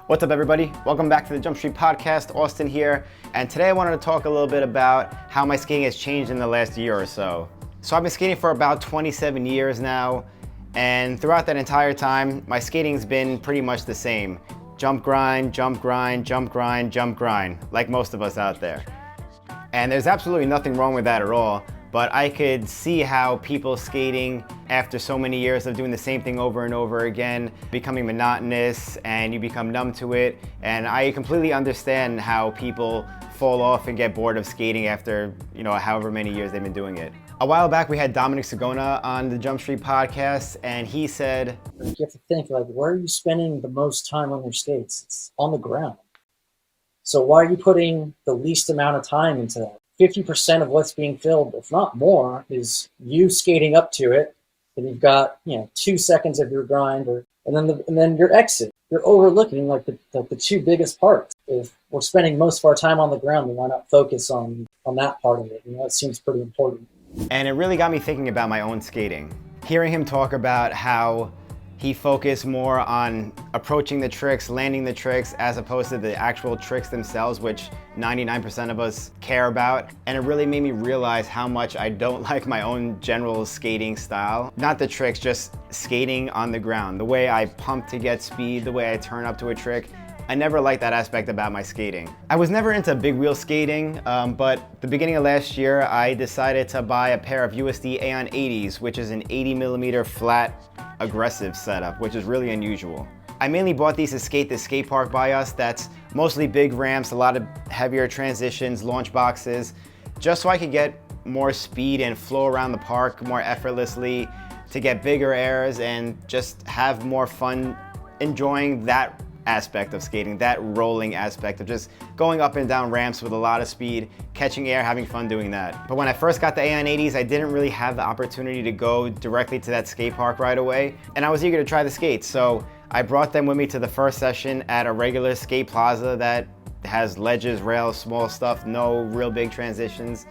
What's up, everybody? Welcome back to the Jump Street Podcast. Austin here, and today I wanted to talk a little bit about how my skating has changed in the last year or so. So I've been skating for about 27 years now, and throughout that entire time, my skating's been pretty much the same. Jump grind, jump grind, jump grind, jump grind, like most of us out there. And there's absolutely nothing wrong with that at all, but I could see how people skating after so many years of doing the same thing over and over again, becoming monotonous and you become numb to it. And I completely understand how people fall off and get bored of skating after, however many years they've been doing it. A while back, we had Dominic Sagona on the Jump Street Podcast, and he said, you have to think, where are you spending the most time on your skates? It's on the ground. So why are you putting the least amount of time into that? 50% of what's being filled, if not more, is you skating up to it. And you've got 2 seconds of your grind, and then your exit. You're overlooking the two biggest parts. If we're spending most of our time on the ground, then why not focus on that part of it? It seems pretty important. And it really got me thinking about my own skating. Hearing him talk about how he focused more on approaching the tricks, landing the tricks, as opposed to the actual tricks themselves, which 99% of us care about. And it really made me realize how much I don't like my own general skating style. Not the tricks, just skating on the ground. The way I pump to get speed, the way I turn up to a trick. I never liked that aspect about my skating. I was never into big wheel skating, but the beginning of last year, I decided to buy a pair of USD Aeon 80s, which is an 80mm flat aggressive setup, which is really unusual. I mainly bought these to skate the skate park by us. That's mostly big ramps, a lot of heavier transitions, launch boxes, just so I could get more speed and flow around the park more effortlessly, to get bigger airs and just have more fun enjoying that aspect of skating, that rolling aspect of just going up and down ramps with a lot of speed, catching air, having fun doing that. But when I first got the Aeon 80s, I didn't really have the opportunity to go directly to that skate park right away, and I was eager to try the skates, so I brought them with me to the first session at a regular skate plaza that has ledges, rails, small stuff, no real big transitions,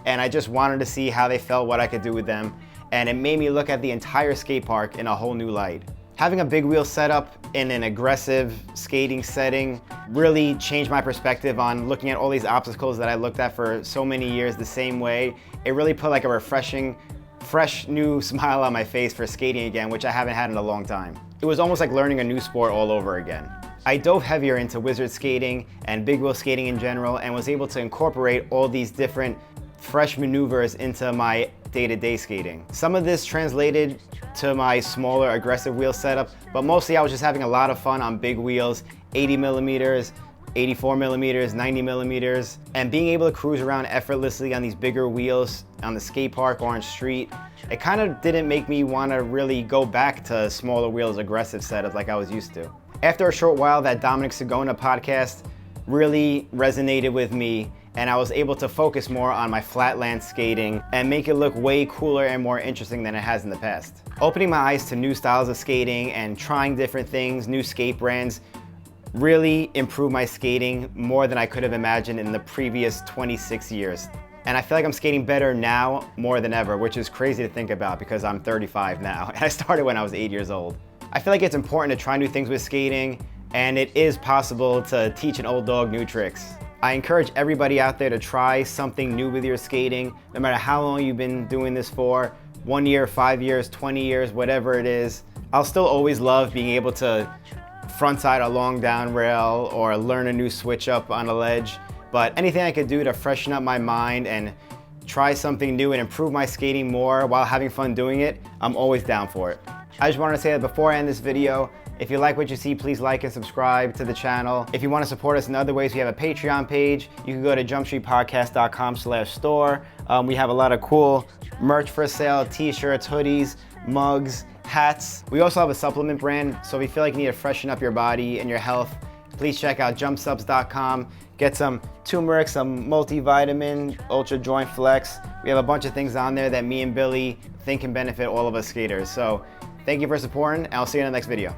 and I just wanted to see how they felt, what I could do with them, and it made me look at the entire skate park in a whole new light. Having a big wheel setup in an aggressive skating setting really changed my perspective on looking at all these obstacles that I looked at for so many years the same way. It really put like a refreshing, fresh new smile on my face for skating again, which I haven't had in a long time. It was almost like learning a new sport all over again. I dove heavier into wizard skating and big wheel skating in general and was able to incorporate all these different fresh maneuvers into my day-to-day skating. Some of this translated to my smaller aggressive wheel setup, but mostly I was just having a lot of fun on big wheels, 80mm, 84mm, 90mm, and being able to cruise around effortlessly on these bigger wheels on the skate park, Orange Street. It kind of didn't make me want to really go back to smaller wheels, aggressive setups like I was used to. After a short while, that Dominic Sagona podcast really resonated with me, and I was able to focus more on my flatland skating and make it look way cooler and more interesting than it has in the past. Opening my eyes to new styles of skating and trying different things, new skate brands, really improved my skating more than I could have imagined in the previous 26 years. And I feel like I'm skating better now more than ever, which is crazy to think about because I'm 35 now, and I started when I was 8 years old. I feel like it's important to try new things with skating, and it is possible to teach an old dog new tricks. I encourage everybody out there to try something new with your skating, no matter how long you've been doing this for, 1 year, 5 years, 20 years, whatever it is. I'll still always love being able to frontside a long down rail or learn a new switch up on a ledge, but anything I could do to freshen up my mind and try something new and improve my skating more while having fun doing it, I'm always down for it. I just wanted to say that before I end this video, if you like what you see, please like and subscribe to the channel. If you want to support us in other ways, we have a Patreon page. You can go to jumpstreetpodcast.com/store. We have a lot of cool merch for sale, t-shirts, hoodies, mugs, hats. We also have a supplement brand, so if you feel like you need to freshen up your body and your health, please check out jumpsubs.com. Get some turmeric, some multivitamin, Ultra Joint Flex. We have a bunch of things on there that me and Billy think can benefit all of us skaters. So thank you for supporting, and I'll see you in the next video.